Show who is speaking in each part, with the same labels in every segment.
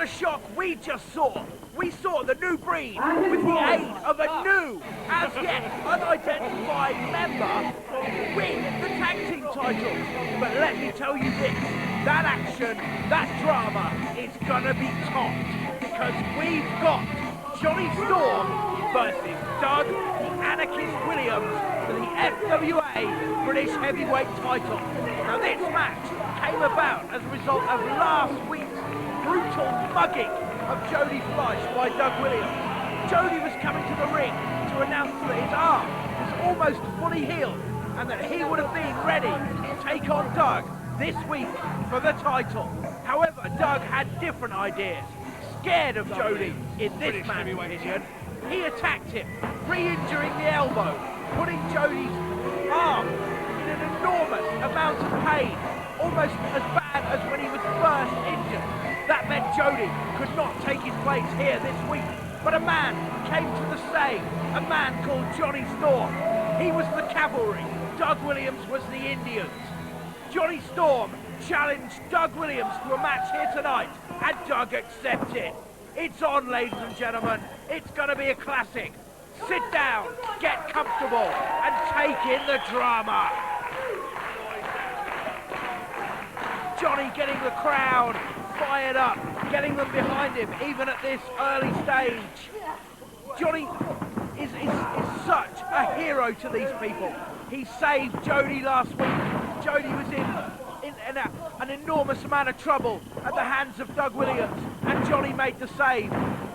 Speaker 1: shock we just saw. We saw the new breed with the aid of a new, as yet unidentified member win the tag team titles. But let me tell you this, that action, that drama is gonna be topped because we've got Jonny Storm versus Doug the Anarchist Williams for the FWA British Heavyweight title. Now this match came about as a result of last week's brutal mugging of Jody Fleisch by Doug Williams. Jody was coming to the ring to announce that his arm was almost fully healed and that he would have been ready to take on Doug this week for the title. However, Doug had different ideas. Scared of Jody in this man's opinion, he attacked him, re-injuring the elbow, putting Jody's arm in an enormous amount of pain, almost as bad as when he was first injured. That meant Jody could not take his place here this week, but a man came to the save, a man called Jonny Storm. He was the cavalry, Doug Williams was the Indians. Jonny Storm challenged Doug Williams to a match here tonight, and Doug accepted. It's on, ladies and gentlemen. It's going to be a classic. Sit down, get comfortable, and take in the drama. Jonny getting the crowd fired up, getting them behind him, even at this early stage. Jonny is such a hero to these people. He saved Jody last week. Jody was in an enormous amount of trouble at the hands of Doug Williams, and Jonny made the save.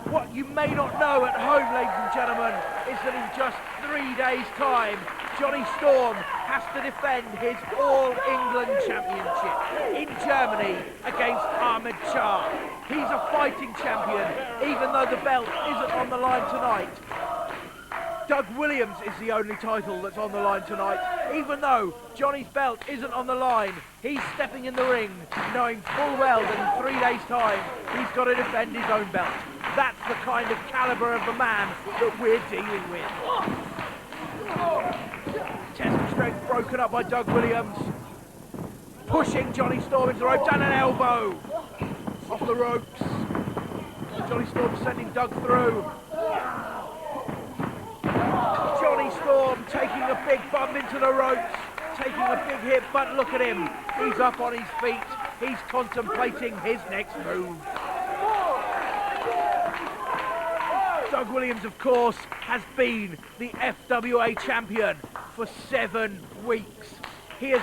Speaker 1: What you may not know at home, ladies and gentlemen, is that in just 3 days' time, Jonny Storm has to defend his All-England Championship in Germany against Ahmed Shah. He's a fighting champion, even though the belt isn't on the line tonight. Doug Williams is the only title that's on the line tonight. Even though Jonny's belt isn't on the line, he's stepping in the ring, knowing full well that in 3 days' time, he's got to defend his own belt. That's the kind of caliber of the man that we're dealing with. Chest strength broken up by Doug Williams. Pushing Jonny Storm into the ropes and an elbow. Off the ropes. Jonny Storm sending Doug through. Jonny Storm taking a big bump into the ropes, taking a big hit, but look at him. He's up on his feet. He's contemplating his next move. Doug Williams, of course, has been the FWA champion for 7 weeks. He has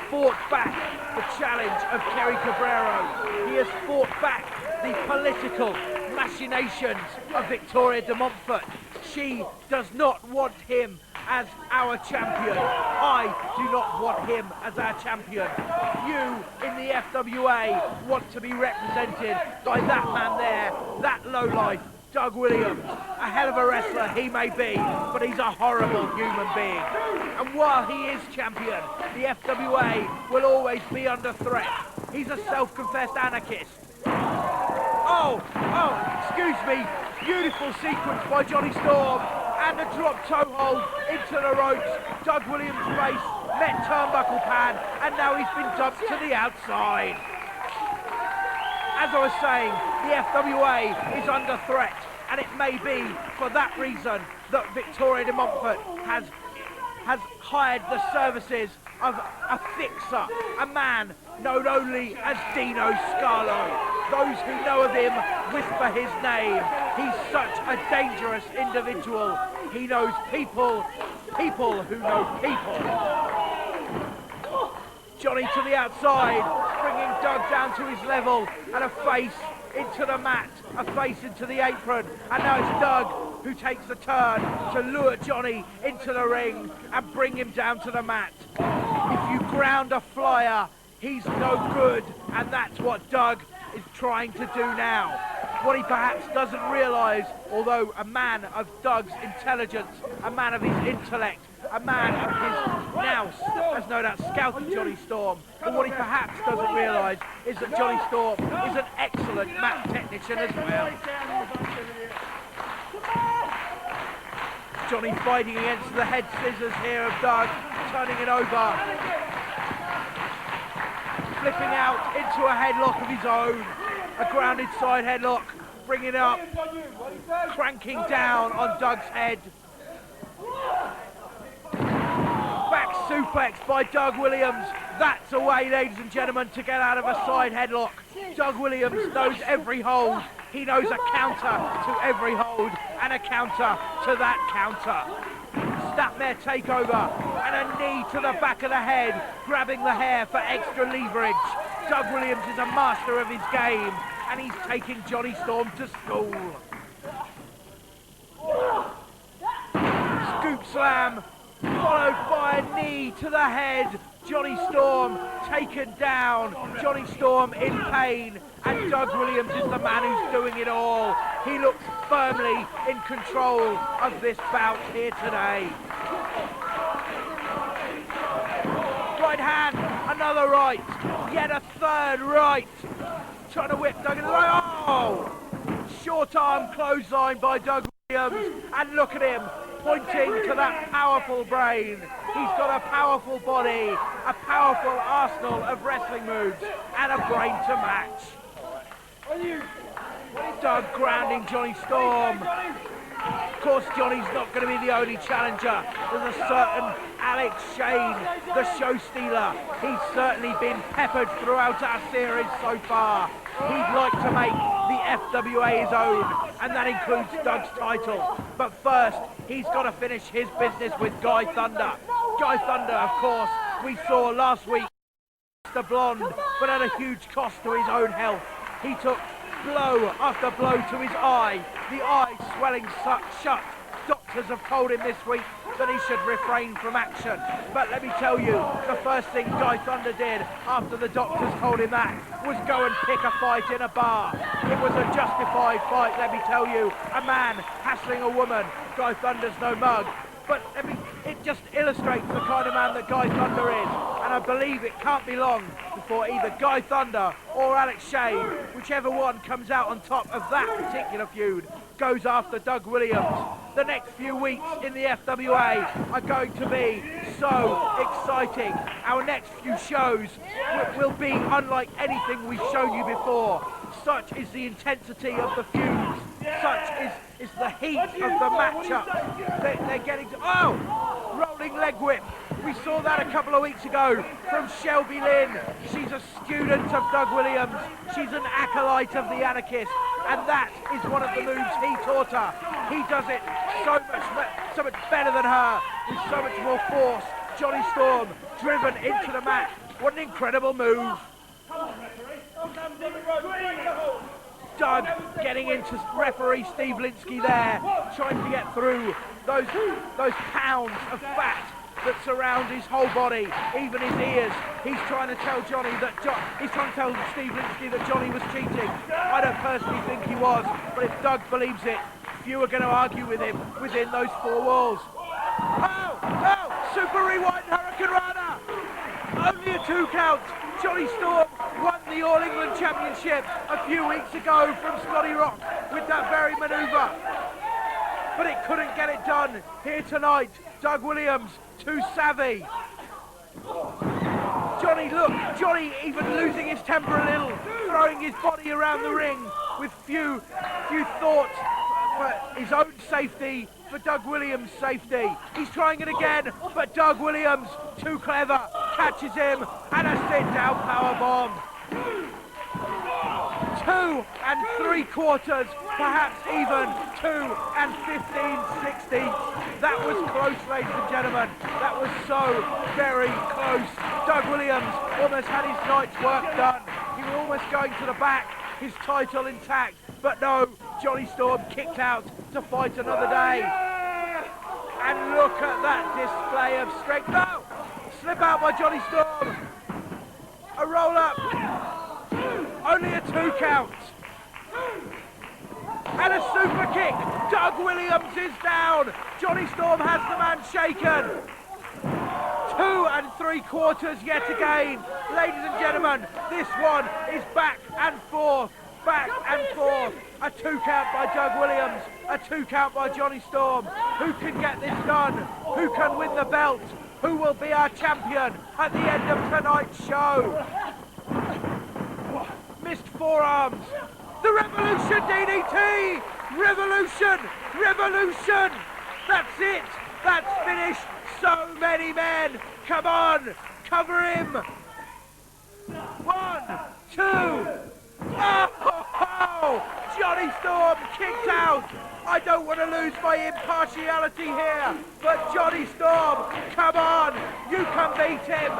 Speaker 1: fought back the challenge of Kerry Cabrero. He has fought back the political machinations of Victoria de Montfort. She does not want him as our champion. I do not want him as our champion. You in the FWA want to be represented by that man there, that lowlife, Doug Williams. A hell of a wrestler he may be, but he's a horrible human being. And while he is champion, the FWA will always be under threat. He's a self-confessed anarchist. Oh, excuse me. Beautiful sequence by Jonny Storm, and a drop toe hold into the ropes. Doug Williams' face met turnbuckle pad, and now he's been dumped to the outside. As I was saying, the FWA is under threat, and it may be for that reason that Victoria de Montfort has hired the services of a fixer, a man known only as Dino Scarlo. Those who know of him whisper his name. He's such a dangerous individual. He knows people who know people. Jonny to the outside, bringing Doug down to his level, and a face into the mat, a face into the apron, and now it's Doug who takes the turn to lure Jonny into the ring and bring him down to the mat. If you ground a flyer, he's no good, and that's what Doug is trying to do now. What he perhaps doesn't realise, although a man of Doug's intelligence, a man of his intellect, a man of his nous has no doubt scouted Jonny Storm, but what he perhaps doesn't realise is that Jonny Storm is an excellent mat technician as well. Jonny fighting against the head scissors here of Doug, turning it over. Flipping out into a headlock of his own. A grounded side headlock, bringing it up, cranking down on Doug's head. Back suplex by Doug Williams. That's a way, ladies and gentlemen, to get out of a side headlock. Doug Williams knows every hold. He knows a counter to every hold and a counter to that counter. Snapmare takeover and a knee to the back of the head, grabbing the hair for extra leverage. Doug Williams is a master of his game, and he's taking Jonny Storm to school. Scoop slam, followed by a knee to the head. Jonny Storm taken down. Jonny Storm in pain, and Doug Williams is the man who's doing it all. He looks firmly in control of this bout here today. Right hand, another right, yet a third right. Trying to whip Doug in the leg. Oh! Short arm clothesline by Doug Williams, and look at him pointing to that powerful brain. He's got a powerful body, a powerful arsenal of wrestling moves, and a brain to match. Doug grounding Jonny Storm. Of course, Johnny's not going to be the only challenger. There's a certain Alex Shane, the Showstealer. He's certainly been peppered throughout our series so far. He'd like to make the FWA his own, and that includes Doug's title. But first, he's got to finish his business with Guy Thunder. Guy Thunder, of course, we saw last week, the blonde, but at a huge cost to his own health. He took blow after blow to his eye, the eye swelling shut. Doctors have told him this week that he should refrain from action. But let me tell you, the first thing Guy Thunder did after the doctors told him that was go and pick a fight in a bar. It was a justified fight, let me tell you. A man hassling a woman. Guy Thunder's no mug. But it just illustrates the kind of man that Guy Thunder is. And I believe it can't be long before either Guy Thunder or Alex Shane, whichever one comes out on top of that particular feud, goes after Doug Williams. The next few weeks in the FWA are going to be so exciting. Our next few shows will be unlike anything we've shown you before. Such is the intensity of the feuds. Such is the heat of the matchup. They're getting to... Oh! Rolling leg whip. We saw that a couple of weeks ago from Shelby Lynn. She's a student of Doug Williams. She's an acolyte of the ANARCHIST. And that is one of the moves he taught her. He does it so much better than her, with so much more force. Jonny Storm driven into the mat. What an incredible move. Doug getting into referee Steve Linsky there, trying to get through those pounds of fat that surround his whole body, even his ears. He's trying to tell Johnny that he's trying to tell Steve Linsky that Johnny was cheating. I don't personally think he was, but if Doug believes it, few are going to argue with him within those four walls. Oh! Super rewind Hurricane Rana! Only a 2 count. Jonny Storm won the All England Championship a few weeks ago from Scotty Rock with that very manoeuvre. But it couldn't get it done here tonight. Doug Williams, too savvy. Johnny even losing his temper a little, throwing his body around the ring with few thoughts for his own safety, for Doug Williams' safety. He's trying it again, but Doug Williams, too clever, catches him, and a sit-down powerbomb. 2 3/4, perhaps even 2 15/16. That was close, ladies and gentlemen. That was so very close. Doug Williams almost had his night's work done. He was almost going to the back, his title intact. But no, Jonny Storm kicked out to fight another day. And look at that display of strength. No! Slip out by Jonny Storm. A roll up. Only a 2 count. And a super kick. Doug Williams is down. Jonny Storm has the man shaken. 2 3/4 yet again. Ladies and gentlemen, this one is back and forth. Back and forth. A 2 count by Doug Williams. A 2 count by Jonny Storm. Who can get this done? Who can win the belt? Who will be our champion at the end of tonight's show? missed forearms. The Revolution DDT! Revolution! Revolution! That's it! That's finished! So many men! Come on! Cover him! 1, 2... Oh! Jonny Storm kicked out! I don't want to lose my impartiality here, but Jonny Storm, come on! You can beat him!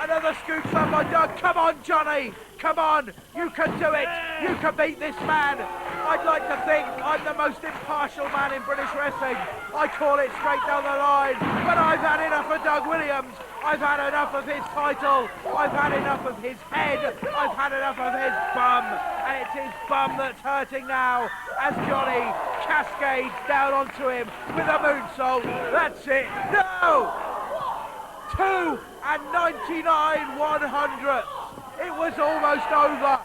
Speaker 1: Another scoop up by Doug. Come on, Johnny! Come on! You can do it! You can beat this man! I'd like to think I'm the most impartial man in British wrestling. I call it straight down the line, but I've had enough of Doug Williams. I've had enough of his title. I've had enough of his head. I've had enough of his bum. And it's his bum that's hurting now as Johnny cascades down onto him with a moonsault. That's it. No! 2 99/100. It was almost over.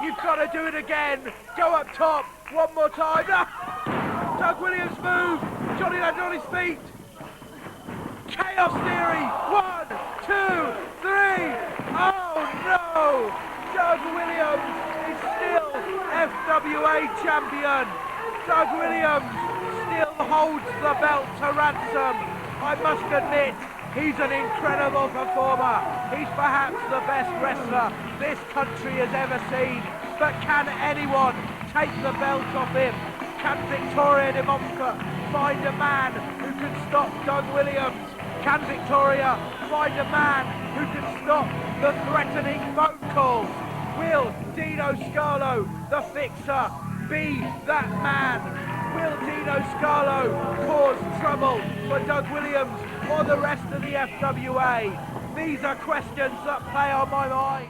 Speaker 1: You've got to do it again. Go up top. One more time. No! Doug Williams move. Johnny landed on his feet. Chaos Theory. 1, 2, 3. Oh no! Doug Williams is still FWA champion. Doug Williams still holds the belt to ransom. I must admit, he's an incredible performer. He's perhaps the best wrestler this country has ever seen. But can anyone take the belt off him? Can Victoria de Montfort find a man who can stop Doug Williams? Can Victoria find a man who can stop the threatening phone calls? Will Dino Scarlo, the fixer, be that man? Will Dino Scarlo cause trouble for Doug Williams or the rest of the FWA? These are questions that play on my mind.